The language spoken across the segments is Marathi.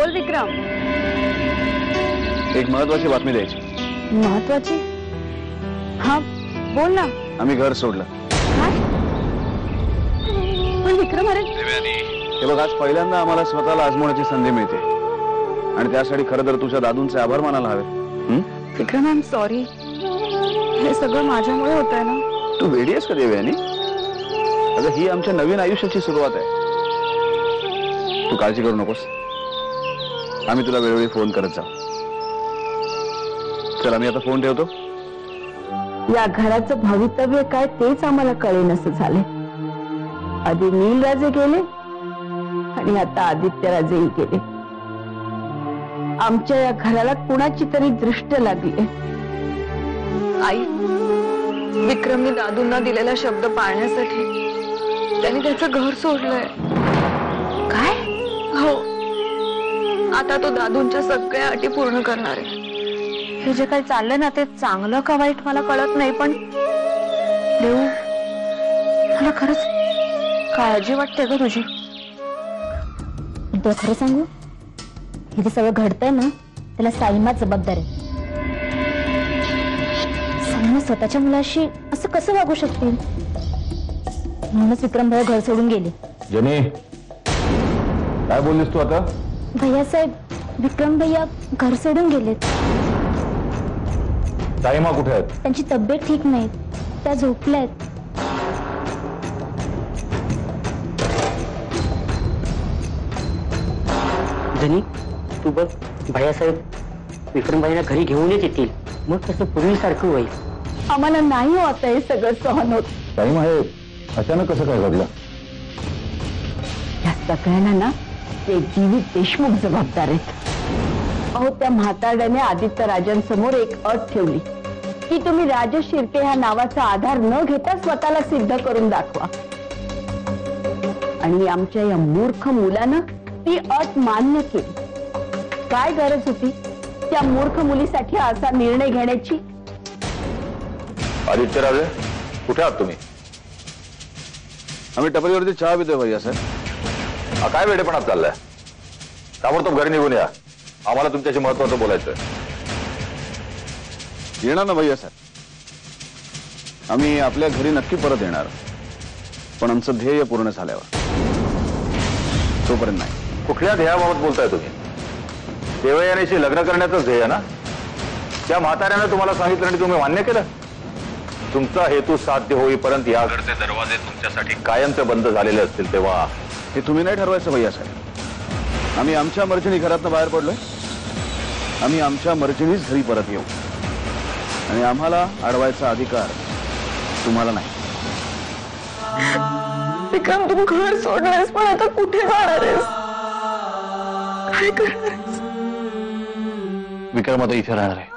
बोल विक्रम. एक महत्वाची बातमी द्यायची. महत्वाची? हा बोल ना. आम्ही घर सोडलं. काय? पण विक्रम अरे हे बघ, आज पहिल्यांदा आम्हाला स्वतःला आजमावण्याची संधी मिळते आणि त्यासाठी खरं तर तुझ्या दादूंचे आभार मानायला हवे. विक्रम आय एम सॉरी. हे सगळं माझ्यामुळे होत आहे ना. तू वेडी आहेस का देवयानी? अगं ही आमच्या नवीन आयुष्याची सुरुवात आहे. तू काळजी करू नकोस. आम्ही तुला वेळोवेळी फोन करत जाऊ. चल आम्ही आता फोन ठेवतो. या घराचं भवितव्य काय तेच आम्हाला कळेनसं झालंय. आधी नीलराजे गेले आणि आता आदित्यराजेही गेले. आमच्या या घराला कुणाची तरी दृष्ट लागली. आई, विक्रमने दादूंना दिलेला शब्द पाळण्यासाठी त्यांनी त्याचं घर सोडलंय. काय? हो, आता तो दादूंच्या सगळ्या अटी पूर्ण करणार आहे. हे जे काही चाललंय ना ते चांगलं का वाईट मला कळत नाही, पण देऊ मला खरंच काळजी वाटते ग तुझी. तुला खरं सांगू, हे जे सगळं घडतंय ना त्याला साईमा जबाबदार आहे. साईमा स्वतःच्या मुलाशी असं कसं वागू शकतील? म्हणूनच विक्रम भैया घर सोडून गेले. जनी, काय बोललीस तू आता? भैया साहेब, विक्रम भैया घर सोडून गेलेत. साईमा कुठे आहेत? त्यांची तब्येत ठीक नाही, त्या झोपल्यात. जनी, तू बघ, भैयासाहेब विक्रम भाईना घरी घेऊनच येतील. मग तसं पूर्वीसारखं होईल. आम्हाला नाही होत हे सगळं सहन होत. साईमा हे अचानक कसं काय घडलं? या सगळ्यांना ना ते जीवित देशमुख जबाबदार आहेत. अहो, त्या म्हातारड्याने आदित्य राजांसमोर एक अट ठेवली की तुम्ही राज शिर्के ह्या नावाचा आधार न घेता स्वतःला सिद्ध करून दाखवा. आणि आमच्या या मूर्ख मुलानं ती अट मान्य केली. काय गरज होती त्या मूर्ख मुलीसाठी असा निर्णय घेण्याची? आदित्यराजे, कुठे आहात तुम्ही? आम्ही टपरीवरती चहा पितोय भैया साहेब. काय वेडेपणात चाललाय? ताबडतोब घरी निघून या. आम्हाला तुमच्याशी महत्वाचं बोलायचंय. येणार ना भैया साहेब? आम्ही आपल्या घरी नक्की परत येणार, पण आमचं ध्येय पूर्ण झाल्यावर. तोपर्यंत नाही. कुठल्या ध्येयाबाबत बोलताय तुम्ही? देवयानीशी लग्न करण्याचंच ध्येय ना? त्या म्हाताऱ्याने तुम्हाला सांगितलं आणि तुम्ही मान्य केलं? तुमचा हेतू साध्य होईपर्यंत या घरचे दरवाजे तुमच्यासाठी कायमचे बंद झालेले असतील तेव्हा हे तुम्ही नाही ठरवायचं भैया साहेब. आम्ही आमच्या मर्जीने घरातनं बाहेर पडलोय. आम्ही आमच्या मर्जीनेच घरी परत येऊ आणि आम्हाला अडवायचा अधिकार तुम्हाला नाही. विक्रम, तू घर सोडणारेस पण आता कुठे जाणार आहेस? काय करणार आहेस? विक्रम आता इथे राहणार आहे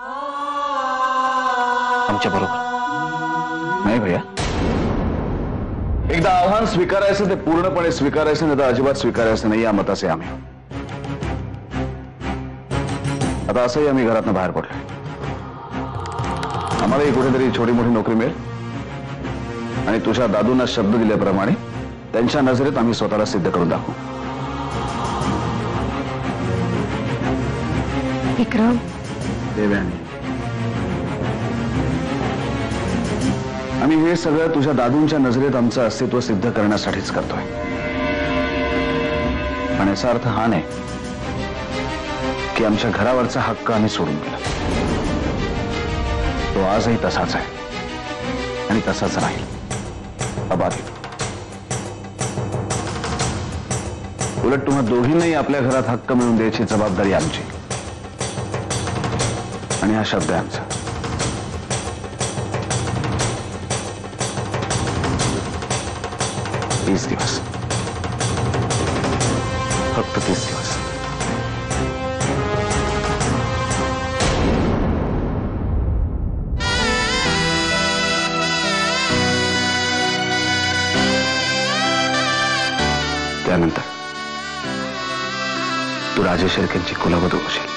आमच्या बरोबर. नाही भैया, एकदा आव्हान स्वीकारायचं ते पूर्णपणे स्वीकारायचं, नाही तर अजिबात स्वीकारायचं नाही, या मताचे आम्ही. आता असंही आम्ही घरातनं बाहेर पडलोय. आम्हालाही कुठेतरी छोटी मोठी नोकरी मिळेल आणि तुझ्या दादूंना शब्द दिल्याप्रमाणे त्यांच्या नजरेत आम्ही स्वतःला सिद्ध करून दाखवू. विक्रम, देवयानी, आम्ही हे सगळं तुझ्या दादूंच्या नजरेत आमचं अस्तित्व सिद्ध करण्यासाठीच करतोय. पण याचा अर्थ हा नाही की आमच्या घरावरचा हक्क आम्ही सोडून गेला. तो आजही तसाच आहे आणि तसाच राहील, अबाधित. उलट तुम्हा दोघींनाही आपल्या घरात हक्क मिळवून द्यायची जबाबदारी आमची आणि हा शब्द आहे आमचा. 30 दिवस, फक्त 30 दिवस. त्यानंतर तू राजेश शेळकेंची कुलवधू होशील.